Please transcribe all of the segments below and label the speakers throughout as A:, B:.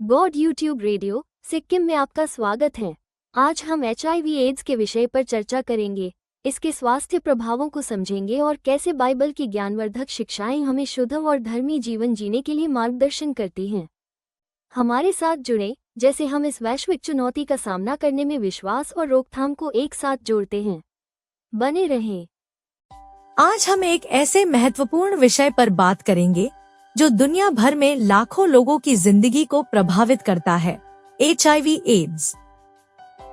A: God YouTube radio Sikkim में आपका स्वागत है। आज हम HIV एड्स के विषय पर चर्चा करेंगे। इसके स्वास्थ्य प्रभावों को समझेंगे और कैसे बाइबल की ज्ञानवर्धक शिक्षाएं हमें शुद्ध और धर्मी जीवन जीने के लिए मार्गदर्शन करती हैं। हमारे साथ जुड़े जैसे हम इस वैश्विक चुनौती का सामना करने में विश्वास और रोकथाम को एक साथ जोड़ते हैं। बने रहें।
B: आज हम एक ऐसे महत्वपूर्ण विषय पर बात करेंगे जो दुनिया भर में लाखों लोगों की जिंदगी को प्रभावित करता है, HIV एड्स।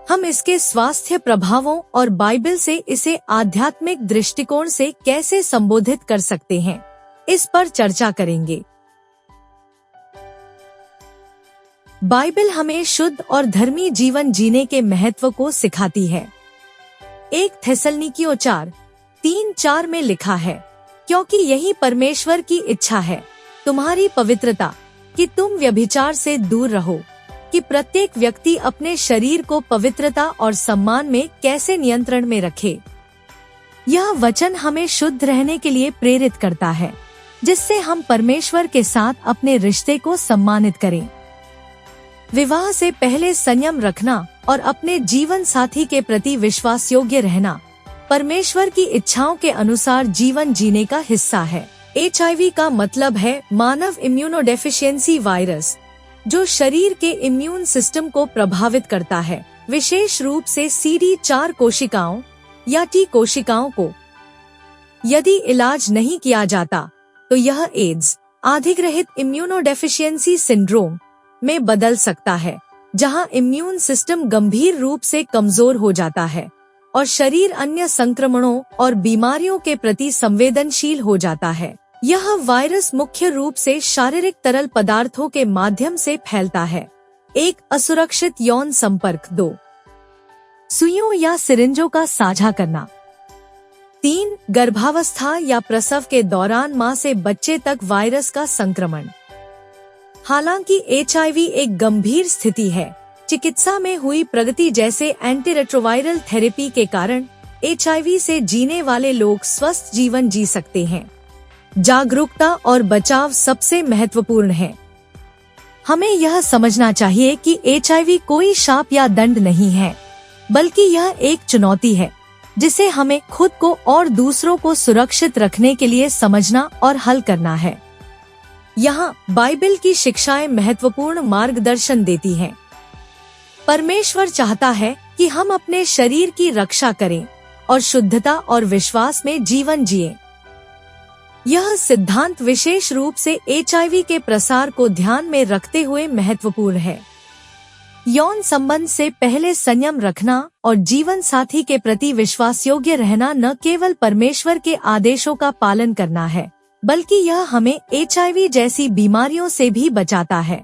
B: हम इसके स्वास्थ्य प्रभावों और बाइबल से इसे आध्यात्मिक दृष्टिकोण से कैसे संबोधित कर सकते हैं, इस पर चर्चा करेंगे। बाइबल हमें शुद्ध और धर्मी जीवन जीने के महत्व को सिखाती है। 1 थिस्सलुनीकियों 4:3-4 में लिखा है, क्योंकि यही परमेश्वर की इच्छा है तुम्हारी पवित्रता, कि तुम व्यभिचार से दूर रहो, कि प्रत्येक व्यक्ति अपने शरीर को पवित्रता और सम्मान में कैसे नियंत्रण में रखे। यह वचन हमें शुद्ध रहने के लिए प्रेरित करता है, जिससे हम परमेश्वर के साथ अपने रिश्ते को सम्मानित करें। विवाह से पहले संयम रखना और अपने जीवन साथी के प्रति विश्वास योग्य रहना परमेश्वर की इच्छाओं के अनुसार जीवन जीने का हिस्सा है। HIV का मतलब है मानव इम्यूनोडेफिशिएंसी वायरस, जो शरीर के इम्यून सिस्टम को प्रभावित करता है, विशेष रूप से CD4 कोशिकाओं या T कोशिकाओं को। यदि इलाज नहीं किया जाता तो यह एड्स अधिग्रहित इम्यूनोडेफिशिएंसी सिंड्रोम में बदल सकता है, जहां इम्यून सिस्टम गंभीर रूप से कमजोर हो जाता है और शरीर अन्य संक्रमणों और बीमारियों के प्रति संवेदनशील हो जाता है। यह वायरस मुख्य रूप से शारीरिक तरल पदार्थों के माध्यम से फैलता है। 1 असुरक्षित यौन संपर्क। 2 सुइयों या सिरिंजों का साझा करना। 3 गर्भावस्था या प्रसव के दौरान मां से बच्चे तक वायरस का संक्रमण। हालांकि HIV एक गंभीर स्थिति है, चिकित्सा में हुई प्रगति जैसे एंटीरेट्रोवायरल थेरेपी के कारण HIV से जीने वाले लोग स्वस्थ जीवन जी सकते हैं। जागरूकता और बचाव सबसे महत्वपूर्ण है। हमें यह समझना चाहिए कि HIV कोई शाप या दंड नहीं है, बल्कि यह एक चुनौती है, जिसे हमें खुद को और दूसरों को सुरक्षित रखने के लिए समझना और हल करना है। यहाँ बाइबल की शिक्षाएं महत्वपूर्ण मार्गदर्शन देती हैं। परमेश्वर चाहता है कि हम अपने शरीर की रक्षा करें और शुद्धता और विश्वास में जीवन जिएं। यह सिद्धांत विशेष रूप से HIV के प्रसार को ध्यान में रखते हुए महत्वपूर्ण है। यौन संबंध से पहले संयम रखना और जीवन साथी के प्रति विश्वास योग्य रहना न केवल परमेश्वर के आदेशों का पालन करना है, बल्कि यह हमें HIV जैसी बीमारियों से भी बचाता है।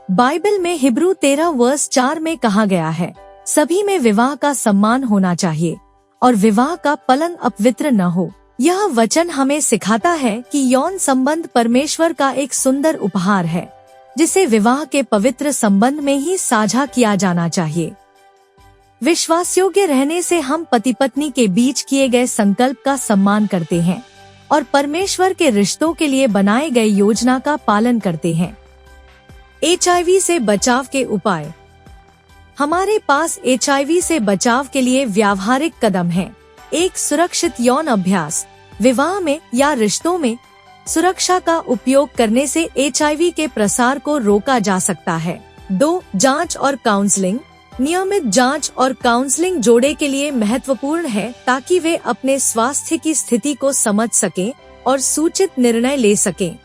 B: बाइबल में हिब्रू 13:4 में कहा गया है, सभी में विवाह का सम्मान होना चाहिए और विवाह का पलंग अपवित्र न हो। यह वचन हमें सिखाता है कि यौन संबंध परमेश्वर का एक सुंदर उपहार है, जिसे विवाह के पवित्र संबंध में ही साझा किया जाना चाहिए। विश्वासयोग्य रहने से हम पति पत्नी के बीच किए गए संकल्प का सम्मान करते हैं और परमेश्वर के रिश्तों के लिए बनाए गए योजना का पालन करते हैं। HIV से बचाव के उपाय। हमारे पास HIV से बचाव के लिए व्यावहारिक कदम हैं। 1 सुरक्षित यौन अभ्यास। विवाह में या रिश्तों में सुरक्षा का उपयोग करने से HIV के प्रसार को रोका जा सकता है। 2 जांच और काउंसलिंग। नियमित जांच और काउंसलिंग जोड़े के लिए महत्वपूर्ण है, ताकि वे अपने स्वास्थ्य की स्थिति को समझ सकें और सूचित निर्णय ले सकें।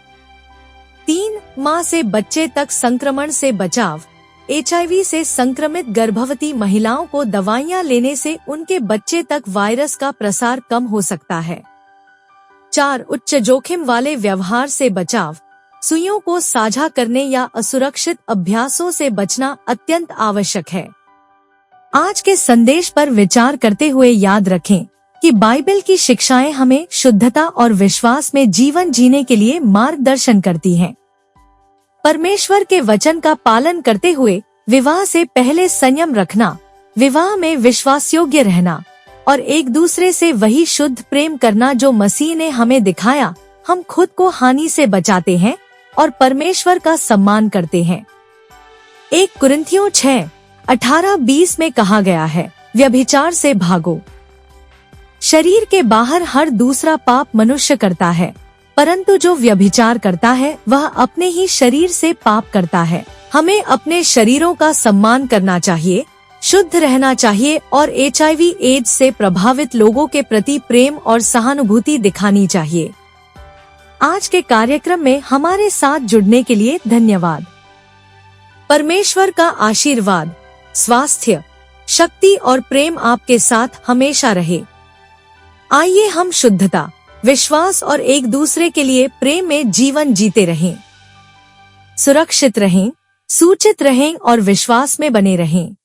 B: 3 मां से बच्चे तक संक्रमण से बचाव। HIV से संक्रमित गर्भवती महिलाओं को दवाइयां लेने से उनके बच्चे तक वायरस का प्रसार कम हो सकता है। 4 उच्च जोखिम वाले व्यवहार से बचाव। सुइयों को साझा करने या असुरक्षित अभ्यासों से बचना अत्यंत आवश्यक है। आज के संदेश पर विचार करते हुए याद रखें कि बाइबल की शिक्षाएं हमें शुद्धता और विश्वास में जीवन जीने के लिए मार्गदर्शन करती हैं। परमेश्वर के वचन का पालन करते हुए विवाह से पहले संयम रखना, विवाह में विश्वासयोग्य रहना और एक दूसरे से वही शुद्ध प्रेम करना जो मसीह ने हमें दिखाया, हम खुद को हानि से बचाते हैं और परमेश्वर का सम्मान करते हैं। 1 कुरिन्थियों 6:18-20 में कहा गया है, व्यभिचार से भागो। शरीर के बाहर हर दूसरा पाप मनुष्य करता है, परंतु जो व्यभिचार करता है वह अपने ही शरीर से पाप करता है। हमें अपने शरीरों का सम्मान करना चाहिए, शुद्ध रहना चाहिए और HIV एड्स से प्रभावित लोगों के प्रति प्रेम और सहानुभूति दिखानी चाहिए। आज के कार्यक्रम में हमारे साथ जुड़ने के लिए धन्यवाद। परमेश्वर का आशीर्वाद, स्वास्थ्य, शक्ति और प्रेम आपके साथ हमेशा रहे। आइए हम शुद्धता, विश्वास और एक दूसरे के लिए प्रेम में जीवन जीते रहें। सुरक्षित रहें, सूचित रहें और विश्वास में बने रहें।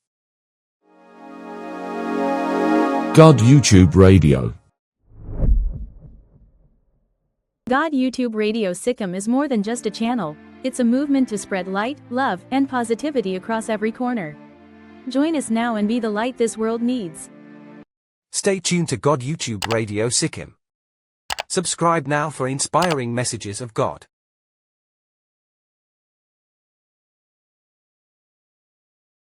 C: God YouTube Radio.
D: God YouTube Radio Sikkim is more than just a channel, it's a movement to spread light, love, and positivity across every corner. Join us now and be the light this world needs.
E: Stay tuned to God YouTube Radio Sikkim. Subscribe now for inspiring messages of God.